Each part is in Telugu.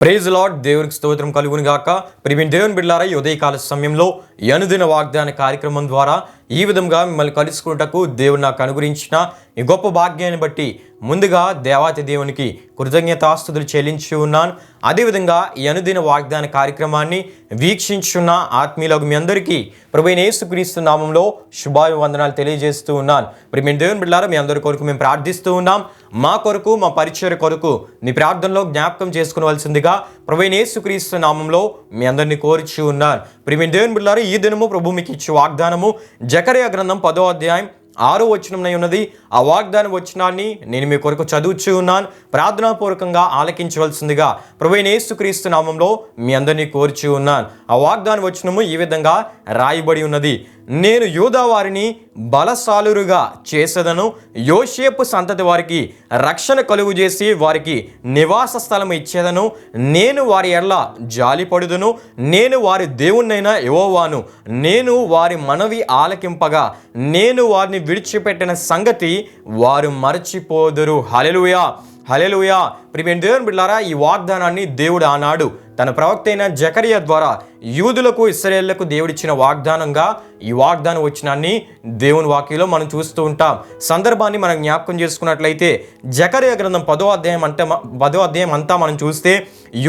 Praise lord. దేవునికి స్తోత్రం కలుగును గాక. ప్రియమైన దేవుని బిడ్డలారా, ఈ ఉదయకాల సమయంలో ఈ అనుదిన వాగ్దాన కార్యక్రమం ద్వారా ఈ విధంగా మిమ్మల్ని కలుసుకున్నటకు దేవుడు నాకు అనుగ్రహించిన ఈ గొప్ప భాగ్యాన్ని బట్టి ముందుగా దేవాతి దేవునికి కృతజ్ఞతాస్తుతులు చెల్లించి ఉన్నాను. అదేవిధంగా ఈ అనుదిన వాగ్దాన కార్యక్రమాన్ని వీక్షించున్న ఆత్మీయులకు మీ అందరికీ ప్రభువైన యేసుక్రీస్తు నామంలో శుభాభివందనాలు తెలియజేస్తూ ఉన్నాను. ప్రియమైన దేవుని బిడ్డలారా, మీ అందరి కొరకు మేము ప్రార్థిస్తూ ఉన్నాం. మా కొరకు, మా పరిచయ కొరకు నీ ప్రార్థనలో జ్ఞాపకం చేసుకునవలసిందిగా ప్రభువైన యేసుక్రీస్తు నామంలో మీ అందరినీ కోరుచు ఉన్నాను. ప్రియమైన దేవుని బిడ్డలారా, ఈ దినము ప్రభు మీకు ఇచ్చే వాగ్దానము జకర్యా గ్రంథం 10వ అధ్యాయం 6వ వచనంలో ఉన్నది. ఆ వాగ్దాన వచనాన్ని నేను మీ కొరకు చదువుచూ ఉన్నాను. ప్రార్థనాపూర్వకంగా ఆలకించవలసిందిగా ప్రభువైన యేసుక్రీస్తు నామంలో మీ అందరినీ కోరుచూ ఉన్నాను. ఆ వాగ్దాన వచనము ఈ విధంగా రాయబడి ఉన్నది. నేను యూదా వారిని బలశాలురుగా చేసేదను, యోసేపు సంతతి వారికి రక్షణ కలుగు చేసి వారికి నివాస స్థలం ఇచ్చేదను. నేను వారి ఎడల జాలిపడుదును, నేను వారి దేవుణ్ణైన యెహోవాను. నేను వారి మనవి ఆలకింపగా నేను వారిని విడిచిపెట్టిన సంగతి వారు మరచిపోదురు. హల్లెలూయా, హల్లెలూయా. ప్రియమైన దేవుని బిడ్డలారా, ఈ వాగ్దానాన్ని దేవుడు ఆనాడు తన ప్రవక్త అయిన జకర్యా ద్వారా యూదులకు, ఇశ్రాయేలులకు దేవుడిచ్చిన వాగ్దానంగా ఈ వాగ్దాన వచనాన్ని దేవుని వాక్యంలో మనం చూస్తూ ఉంటాం. సందర్భాన్ని మనం జ్ఞాపకం చేసుకున్నట్లయితే జకర్యా గ్రంథం 10వ అధ్యాయం అంతా మనం చూస్తే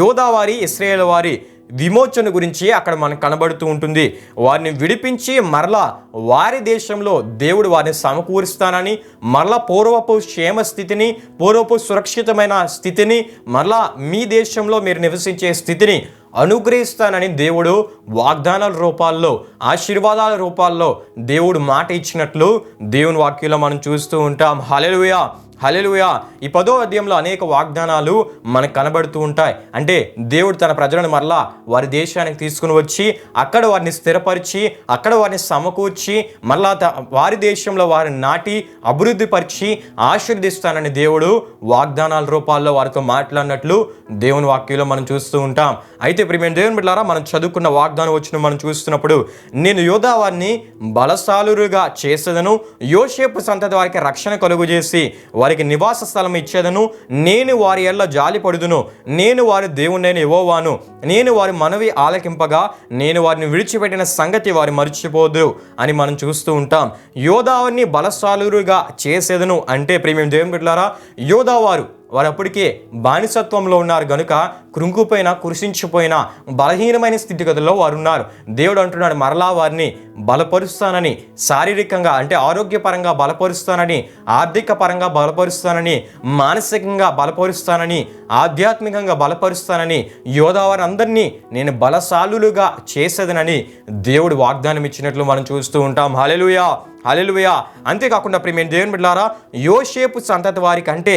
యూదా వారి, ఇశ్రాయేలు వారి విమోచన గురించి అక్కడ మనకు కనబడుతూ ఉంటుంది. వారిని విడిపించి మరలా వారి దేశంలో దేవుడు వారిని సమకూరుస్తానని, మరలా పూర్వపు క్షేమ స్థితిని, పూర్వపు సురక్షితమైన స్థితిని, మరలా మీ దేశంలో మీరు నివసించే స్థితిని అనుగ్రహిస్తానని దేవుడు వాగ్దానాల రూపాల్లో, ఆశీర్వాదాల రూపాల్లో దేవుడు మాట ఇచ్చినట్లు దేవుని వాక్యంలో మనం చూస్తూ ఉంటాం. హల్లెలూయా, హల్లెలూయా. ఈ 10వ అధ్యాయంలో అనేక వాగ్దానాలు మనకు కనబడుతూ ఉంటాయి. అంటే దేవుడు తన ప్రజలను మరలా వారి దేశానికి తీసుకుని వచ్చి అక్కడ వారిని స్థిరపరిచి, అక్కడ వారిని సమకూర్చి, మరలా వారి దేశంలో వారిని నాటి అభివృద్ధి పరిచి ఆశీర్దిస్తానని దేవుడు వాగ్దానాల రూపాల్లో వారితో మాట్లాడినట్లు దేవుని వాక్యంలో మనం చూస్తూ ఉంటాం. అయితే ప్రియమైన దేవుని బిడ్డలారా, మనం చదువుకున్న వాగ్దానం వచ్చిన మనం చూస్తున్నప్పుడు నేను యూదా వారిని బలశాలురుగా చేసేదను, యోసేపు సంతతి వారికి రక్షణ కలుగు చేసి వారికి నివాస స్థలం ఇచ్చేదను. నేను వారి ఎడల జాలిపడుదును, నేను వారి దేవుణ్ణైన యెహోవాను. నేను వారి మనవి ఆలకింపగా నేను వారిని విడిచిపెట్టిన సంగతి వారు మర్చిపోదు అని మనం చూస్తూ ఉంటాం. యూదా వారిని బలశాలురుగా చేసేదను అంటే ప్రియమైన దేవుని బిడ్డలారా, యూదా వారు అప్పటికే బానిసత్వంలో ఉన్నారు గనుక కృంగిపోయిన, కృషించిపోయిన, బలహీనమైన స్థితిగతుల్లో వారు ఉన్నారు. దేవుడు అంటున్నాడు మరలా వారిని బలపరుస్తానని, శారీరకంగా అంటే ఆరోగ్యపరంగా బలపరుస్తానని, ఆర్థిక పరంగా బలపరుస్తానని, మానసికంగా బలపరుస్తానని, ఆధ్యాత్మికంగా బలపరుస్తానని, యోధా వారి అందరినీ నేను బలశాలులుగా చేసేదనని దేవుడు వాగ్దానం ఇచ్చినట్లు మనం చూస్తూ ఉంటాం. హల్లెలూయా, హల్లెలూయా. అంతేకాకుండా ప్రియమైన దేవుని బిడ్డలారా, యోసేపు సంతతి వారికి అంటే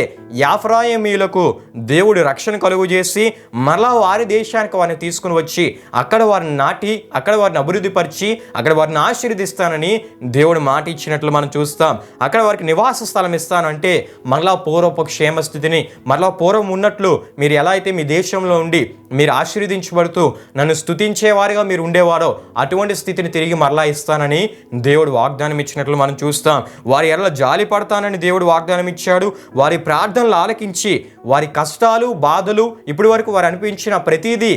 ఎఫ్రాయిమీయులకు దేవుడు రక్షణ కలుగు చేసి మరలా వారి దేశానికి వారిని తీసుకుని వచ్చి అక్కడ వారిని నాటి, అక్కడ వారిని అభివృద్ధి పరిచి, అక్కడ వారిని ఆశీర్వదిస్తానని దేవుడు మాట ఇచ్చినట్లు మనం చూస్తాం. అక్కడ వారికి నివాస స్థలం ఇస్తానంటే మరలా పూర్వపు క్షేమ స్థితిని, మరలా పూర్వం ఉన్నట్లు మీరు ఎలా అయితే మీ దేశంలో ఉండి మీరు ఆశీర్వదించబడుతూ నన్ను స్తుతించేవారిగా మీరు ఉండేవారో అటువంటి స్థితిని తిరిగి మరలా ఇస్తానని దేవుడు వాగ్దానం ఇచ్చినట్లు మనం చూస్తాం. వారి ఎడల జాలి పడతానని దేవుడు వాగ్దానం ఇచ్చాడు. వారి ప్రార్థనలు ఆలకించి వారి కష్టాలు, బాధలు, ఇప్పటి వరకు వారు అనిపించిన ప్రతిదీ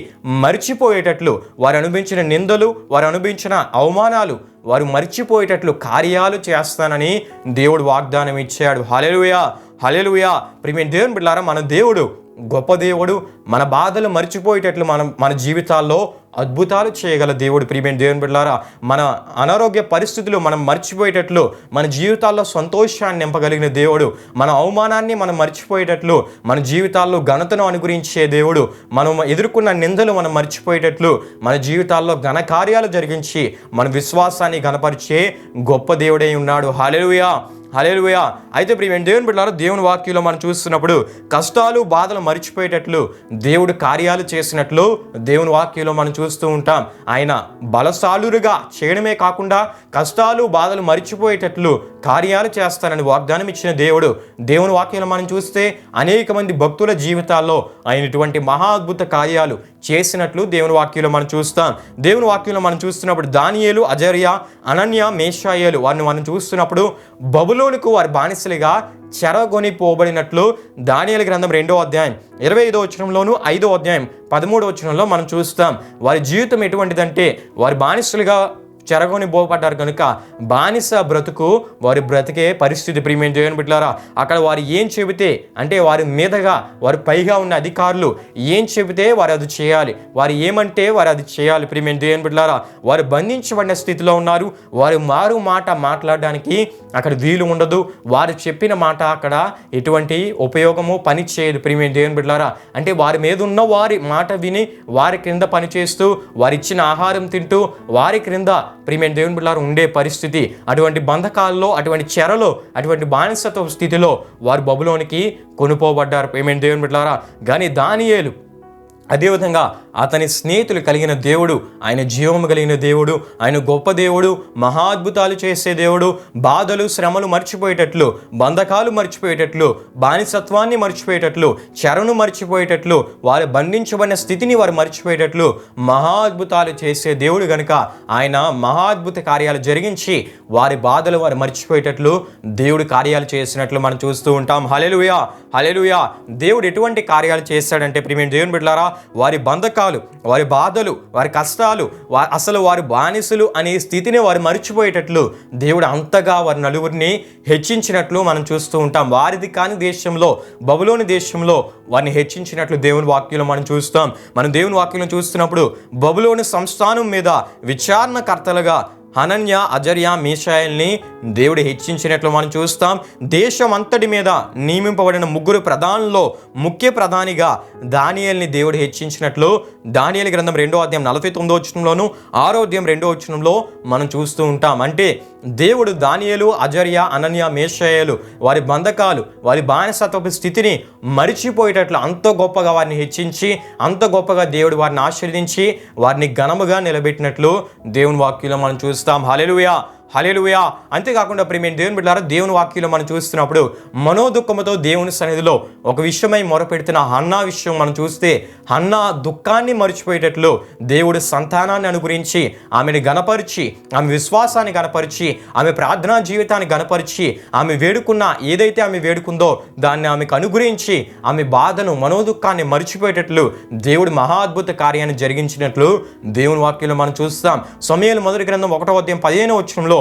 మర్చిపోయేటట్లు, వారు అనుభవించిన నిందలు, వారు అనుభవించిన అవమానాలు వారు మర్చిపోయేటట్లు కార్యాలు చేస్తానని దేవుడు వాగ్దానం ఇచ్చాడు. హల్లెలూయా, హల్లెలూయా. ప్రియమైన దేవుని బిడ్డలారా, మన దేవుడు గొప్ప దేవుడు. మన బాధలు మర్చిపోయేటట్లు మన జీవితాల్లో అద్భుతాలు చేయగల దేవుడు. ప్రియమైన దేవుని బిడ్డలారా, మన అనారోగ్య పరిస్థితులు మనం మర్చిపోయేటట్లు, మన జీవితాల్లో సంతోషాన్ని నింపగలిగిన దేవుడు. మన అవమానాన్ని మనం మర్చిపోయేటట్లు, మన జీవితాల్లో ఘనతను అనుగ్రహించే దేవుడు. మనం ఎదుర్కొన్న నిందలు మనం మర్చిపోయేటట్లు మన జీవితాల్లో ఘన కార్యాలు జరిగించి మన విశ్వాసాన్ని ఘనపరిచే గొప్ప దేవుడై ఉన్నాడు. హల్లెలూయా, హల్లెలూయా. అయితే ప్రియమైన దేవుని బిడ్డలారా, దేవుని వాక్యంలో మనం చూస్తున్నప్పుడు కష్టాలు, బాధలు మర్చిపోయేటట్లు దేవుడు కార్యాలు చేసినట్లు దేవుని వాక్యంలో మనం చూస్తూ ఉంటాం. ఆయన బలశాలురుగా చేయడమే కాకుండా కష్టాలు, బాధలు మర్చిపోయేటట్లు కార్యాలు చేస్తానని వాగ్దానం ఇచ్చిన దేవుడు. దేవుని వాక్యంలో మనం చూస్తే అనేక మంది భక్తుల జీవితాల్లో ఆయన ఇటువంటి మహా అద్భుత కార్యాలు చేసినట్లు దేవుని వాక్యంలో మనం చూస్తాం. దేవుని వాక్యంలో మనం చూస్తున్నప్పుడు దానియేలు, అజర్యా, అనన్య, మేషాయేలు వారిని మనం చూస్తున్నప్పుడు బబులోనుకు వారి బానిసలుగా చెరగొనిపోబడినట్లు దానియేలు గ్రంథం 2వ అధ్యాయం 25వ వచనంలోను 5వ అధ్యాయం 13వ వచనంలో మనం చూస్తాం. వారి జీవితం ఎటువంటిదంటే వారి బానిసలుగా చెరగొని పోబడ్డారు కనుక బానిస బ్రతుకు వారి బ్రతికే పరిస్థితి. ప్రియమైన దేవుని బిడ్డలారా, అక్కడ వారు ఏం చెబితే అంటే వారి మీదగా వారి పైగా ఉన్న అధికారులు ఏం చెబితే వారు అది చేయాలి, వారు ఏమంటే వారు అది చేయాలి. ప్రియమైన దేవుని బిడ్డలారా, వారు బంధించబడిన స్థితిలో ఉన్నారు. వారు మారు మాట మాట్లాడడానికి అక్కడ వీలు ఉండదు. వారు చెప్పిన మాట అక్కడ ఎటువంటి ఉపయోగము పని చేయదు. ప్రియమైన దేవుని బిడ్డలారా, అంటే వారి మీద ఉన్న వారి మాట విని వారి క్రింద పనిచేస్తూ వారిచ్చిన ఆహారం తింటూ వారి క్రింద ప్రియమైన దేవుని బిడ్డలారా ఉండే పరిస్థితి. అటువంటి బంధకాల్లో, అటువంటి చెరలో, అటువంటి బానిసత్వ స్థితిలో వారు బబులోనికి కొనుపోబడ్డారు. ప్రియమైన దేవుని బిడ్డలారా, కానీ దానియేలు అదేవిధంగా అతని స్నేహితులు కలిగిన దేవుడు, ఆయన జీవము కలిగిన దేవుడు, ఆయన గొప్ప దేవుడు, మహాద్భుతాలు చేసే దేవుడు, బాధలు శ్రమలు మర్చిపోయేటట్లు, బంధకాలు మర్చిపోయేటట్లు, బానిసత్వాన్ని మర్చిపోయేటట్లు, చెరను మర్చిపోయేటట్లు, వారు బంధించబడిన స్థితిని వారు మర్చిపోయేటట్లు మహాద్భుతాలు చేసే దేవుడు గనుక ఆయన మహాద్భుత కార్యాలు జరిగించి వారి బాధలు వారు మర్చిపోయేటట్లు దేవుడు కార్యాలు చేసినట్లు మనం చూస్తూ ఉంటాం. హల్లెలూయా, హల్లెలూయా. దేవుడు ఎటువంటి కార్యాలు చేశాడంటే ప్రియమైన దేవుని బిడ్డలారా, వారి బంధకాలు, వారి బాధలు, వారి కష్టాలు, అసలు వారి బానిసలు అనే స్థితిని వారు మర్చిపోయేటట్లు దేవుడు అంతగా వారి నలుగురిని హెచ్చించినట్లు మనం చూస్తూ ఉంటాం. వారిది కాని దేశంలో, బబులోని దేశంలో వారిని హెచ్చించినట్లు దేవుని వాక్యంలో మనం చూస్తాం. మనం దేవుని వాక్యంలో చూస్తున్నప్పుడు బబులోని సంస్థానం మీద విచారణకర్తలుగా హనన్య, అజర్యా, మీషాయల్ని దేవుడు హెచ్చించినట్లు మనం చూస్తాం. దేశం అంతటి మీద నియమింపబడిన 3 ప్రధానుల్లో ముఖ్య ప్రధానిగా దానియేలుని దేవుడు హెచ్చించినట్లు దానియేలు గ్రంథం 2వ అధ్యాయం 49వ వచనంలోను 6వ అధ్యాయం 2వ వచనంలో మనం చూస్తూ ఉంటాం. అంటే దేవుడు దానియేలు, అజర్యా, అనన్య, మీషాయేలు వారి బంధకాలు, వారి బానిసత్వపు స్థితిని మరిచిపోయేటట్లు అంత గొప్పగా వారిని హెచ్చించి, అంత గొప్పగా దేవుడు వారిని ఆశీర్వదించి వారిని ఘనముగా నిలబెట్టినట్లు దేవుని వాక్యంలో మనం చూస్తాం. హల్లెలూయా, హల్లెలూయా. అంతేకాకుండా ప్రియమైన దేవుని బిడ్డలారా, దేవుని వాక్యంలో మనం చూస్తున్నప్పుడు మనోదుఃఖముతో దేవుని సన్నిధిలో ఒక విషయమై మొరపెడుతున్న హన్నా విషయం మనం చూస్తే, హన్నా దుఃఖాన్ని మర్చిపోయేటట్లు దేవుడు సంతానాన్ని అనుగ్రహించి ఆమెను గణపరిచి, ఆమె విశ్వాసాన్ని గణపరిచి, ఆమె ప్రార్థనా జీవితాన్ని గణపరిచి, ఆమె వేడుకున్న ఏదైతే ఆమె వేడుకుందో దాన్ని ఆమెకు అనుగ్రహించి ఆమె బాధను, మనోదుఃఖాన్ని మర్చిపోయేటట్లు దేవుడు మహాద్భుత కార్యాన్ని జరిగించినట్లు దేవుని వాక్యంలో మనం చూస్తాం. సమూయేలు మొదటి గ్రంథం 1వ అధ్యాయం 15వ వచనంలో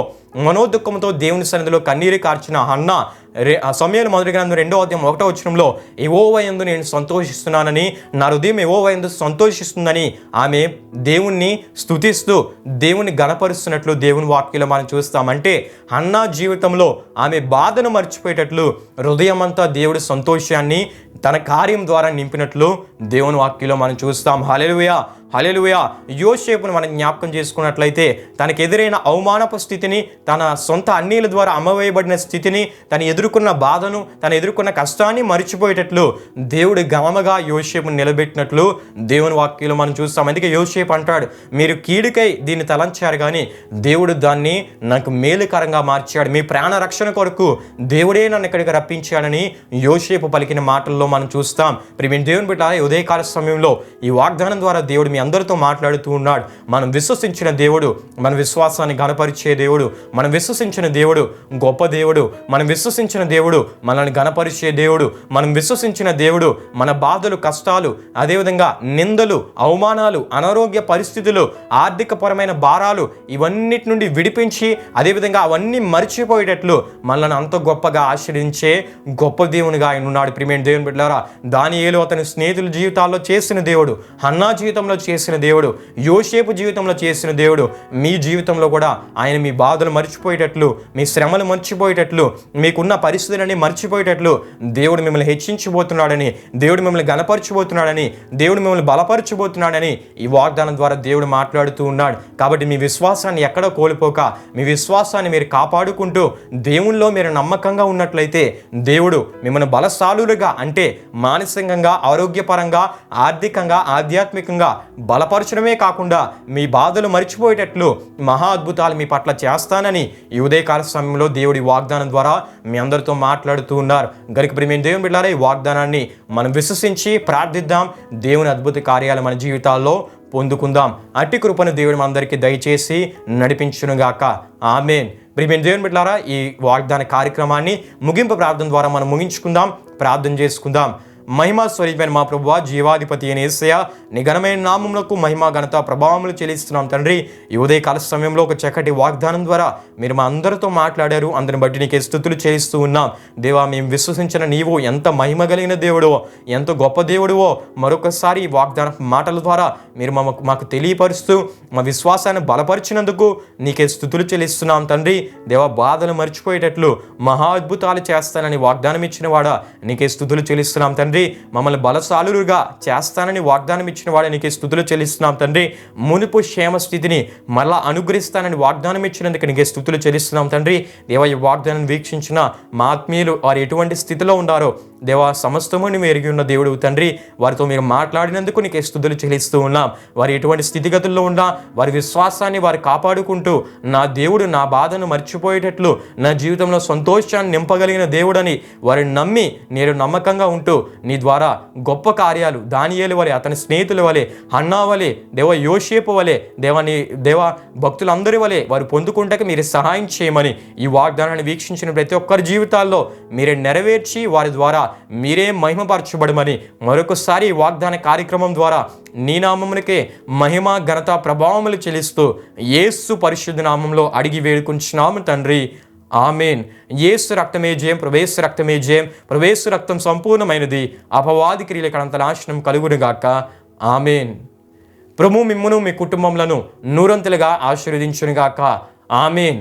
మనోదుఃఖంతో దేవుని సన్నిధిలో కన్నీరు కార్చిన హన్నా సమూయేలు మొదటి గ్రంథం 2వ అధ్యాయం 1వ వచనంలో యెహోవా యందు నేను సంతోషిస్తున్నానని, నా హృదయం యెహోవా యందు సంతోషిస్తుందని ఆమె దేవుణ్ణి స్తుతిస్తూ దేవుని గణపరుస్తున్నట్లు దేవుని వాక్యంలో మనం చూస్తాం. అంటే హన్నా జీవితంలో ఆమె బాధను మర్చిపోయేటట్లు హృదయం అంతా దేవుడి సంతోషాన్ని తన కార్యం ద్వారా నింపినట్లు దేవుని వాక్యంలో మనం చూస్తాం. హల్లెలూయా, హల్లెలూయా. యోసేపును మనం జ్ఞాపకం చేసుకున్నట్లయితే తనకు ఎదురైన అవమానపు స్థితిని, తన సొంత అన్నీల ద్వారా అమ్మవేయబడిన స్థితిని, తను ఎదుర్కొన్న బాధను, తను ఎదుర్కొన్న కష్టాన్ని మర్చిపోయేటట్లు దేవుడు గమగా యోసేపును నిలబెట్టినట్లు దేవుని వాక్యంలో మనం చూస్తాం. అందుకే యోసేపు అంటాడు, మీరు కీడుకై దీన్ని తలంచారు కానీ దేవుడు దాన్ని నాకు మేలుకరంగా మార్చాడు, మీ ప్రాణ రక్షణ కొరకు దేవుడే నన్ను ఇక్కడికి రప్పించాడని యోసేపు పలికిన మాటల్లో మనం చూస్తాం. ప్రియమైన దేవుని బిడ్డ, ఉదయకాల సమయంలో ఈ వాగ్దానం ద్వారా దేవుడు మీ అందరితో మాట్లాడుతూ ఉన్నాడు. మనం విశ్వసించిన దేవుడు మన విశ్వాసాన్ని గణపరిచే దేవుడు, మనం విశ్వసించిన దేవుడు గొప్ప దేవుడు, మనం విశ్వసించిన దేవుడు మనల్ని గణపరిచే దేవుడు, మనం విశ్వసించిన దేవుడు మన బాధలు, కష్టాలు, అదేవిధంగా నిందలు, అవమానాలు, అనారోగ్య పరిస్థితులు, ఆర్థికపరమైన భారాలు ఇవన్నిటి నుండి విడిపించి అదేవిధంగా అవన్నీ మర్చిపోయేటట్లు మనల్ని అంత గొప్పగా ఆశీర్వదించే గొప్ప దేవునిగా ఆయన ఉన్నాడు. ప్రియమైన దేవుని బిడ్డలారా, దానియేలు అతని స్నేహితుల జీవితాల్లో చేసిన దేవుడు, హన్నా జీవితంలో చేసిన దేవుడు, యోసేపు జీవితంలో చేసిన దేవుడు మీ జీవితంలో కూడా ఆయన మీ బాధలు మర్చిపోయేటట్లు, మీ శ్రమలు మర్చిపోయేటట్లు, మీకున్న పరిస్థితులన్నీ మర్చిపోయేటట్లు దేవుడు మిమ్మల్ని హెచ్చించబోతున్నాడని, దేవుడు మిమ్మల్ని గణపరచబోతున్నాడని, దేవుడు మిమ్మల్ని బలపరచబోతున్నాడని ఈ వాగ్దానం ద్వారా దేవుడు మాట్లాడుతూ ఉన్నాడు. కాబట్టి మీ విశ్వాసాన్ని ఎక్కడో కోల్పోక మీ విశ్వాసాన్ని మీరు కాపాడుకుంటూ దేవునిలో మీరు నమ్మకంగా ఉన్నట్లయితే దేవుడు మిమ్మల్ని బలశాలులుగా, అంటే మానసికంగా, ఆరోగ్యపరంగా, ఆర్థికంగా, ఆధ్యాత్మికంగా బలపరచడమే కాకుండా మీ బాధలు మర్చిపోయేటట్లు మహా అద్భుతాలు మీ పట్ల చేస్తానని ఈ ఉదయకాల సమయంలో దేవుడి వాగ్దానం ద్వారా మీ అందరితో మాట్లాడుతూ ఉన్నారు. గనుక ప్రియమైన దేవుని బిడ్డలారా, ఈ వాగ్దానాన్ని మనం విశ్వసించి ప్రార్థిద్దాం. దేవుని అద్భుత కార్యాలు మన జీవితాల్లో పొందుకుందాం. అట్టి కృపను దేవుడు మనందరికీ దయచేసి నడిపించునుగాక. ఆమేన్. ప్రియమైన దేవుని బిడ్డలారా, ఈ వాగ్దాన కార్యక్రమాన్ని ముగింపు ప్రార్థన ద్వారా మనం ముగించుకుందాం, ప్రార్థన చేసుకుందాం. మహిమా స్వరూపమైన మా ప్రభువా, జీవాధిపతి అయిన యేసయ్య, నీ ఘనమైన నామములకు మహిమ ఘనత ప్రభావములు చెల్లిస్తున్నాం తండ్రి. ఈ ఉదయకాల సమయంలో ఒక చక్కటి వాగ్దానం ద్వారా మీరు మా అందరితో మాట్లాడారు. అందరిని బట్టి నీకే స్తుతులు చెల్లిస్తూ ఉన్నాం. దేవా, మేము విశ్వసించిన నీవు ఎంత మహిమ కలిగిన దేవుడువో, ఎంత గొప్ప దేవుడువో మరొకసారి ఈ వాగ్దాన మాటల ద్వారా మీరు మాకు తెలియపరుస్తూ మా విశ్వాసాన్ని బలపరిచినందుకు నీకే స్తుతులు చెల్లిస్తున్నాం తండ్రి. దేవా, బాధలు మర్చిపోయేటట్లు మహా అద్భుతాలు చేస్తానని వాగ్దానం ఇచ్చిన వాడా నీకే స్తుతులు చెల్లిస్తున్నాం తండ్రి. మమ్మల్ని బలశాలురుగా చేస్తానని వాగ్దానం ఇచ్చిన వాడు నీకే స్తుతులు చెల్లిస్తున్నాం తండ్రి. మునుపు క్షేమ స్థితిని మరలా అనుగ్రహిస్తానని వాగ్దానం ఇచ్చినందుకు నీకే స్తుతులు చెల్లిస్తున్నాం తండ్రి. దేవా, ఈ వాగ్దానం వీక్షించిన మా ఆత్మీయులు వారు ఎటువంటి స్థితిలో ఉన్నారో దేవా, సమస్తముని ఎరిగి ఉన్న దేవుడు తండ్రి. వారితో మీరు మాట్లాడినందుకు నీకే స్తుతులు చెల్లిస్తూ ఉన్నాం. వారు ఎటువంటి స్థితిగతుల్లో ఉన్నా వారి విశ్వాసాన్ని వారు కాపాడుకుంటూ నా దేవుడు నా బాధను మర్చిపోయేటట్లు నా జీవితంలో సంతోషాన్ని నింపగలిగిన దేవుడని వారిని నమ్మి నేను నమ్మకంగా ఉంటూ నీ ద్వారా గొప్ప కార్యాలు దానియేలు వలె, అతని స్నేహితుల వలె, హన్నా వలె, దేవ యోసేపు వలె, దేవ భక్తులందరి వలె వారు పొందుకుంటాక మీరు సహాయం చేయమని ఈ వాగ్దానాన్ని వీక్షించిన ప్రతి ఒక్కరి జీవితాల్లో మీరే నెరవేర్చి వారి ద్వారా మీరే మహిమపరచబడమని మరొకసారి ఈ వాగ్దాన కార్యక్రమం ద్వారా నీ నామమునకే మహిమ ఘనత ప్రభావములు చెల్లిస్తూ యేసు పరిశుద్ధ నామంలో అడిగి వేడుకుంటున్నాము తండ్రి. ఆమెన్. యేసు రక్తమే జయం, ప్రవేశ రక్తమే జయం, ప్రవేశ రక్తం సంపూర్ణమైనది, అపవాది క్రియలకు అంత నాశనం కలుగునుగాక. ఆమెన్. ప్రభు మిమ్మును మీ కుటుంబములను నూరంతులుగా ఆశీర్వదించునుగాక. ఆమెన్.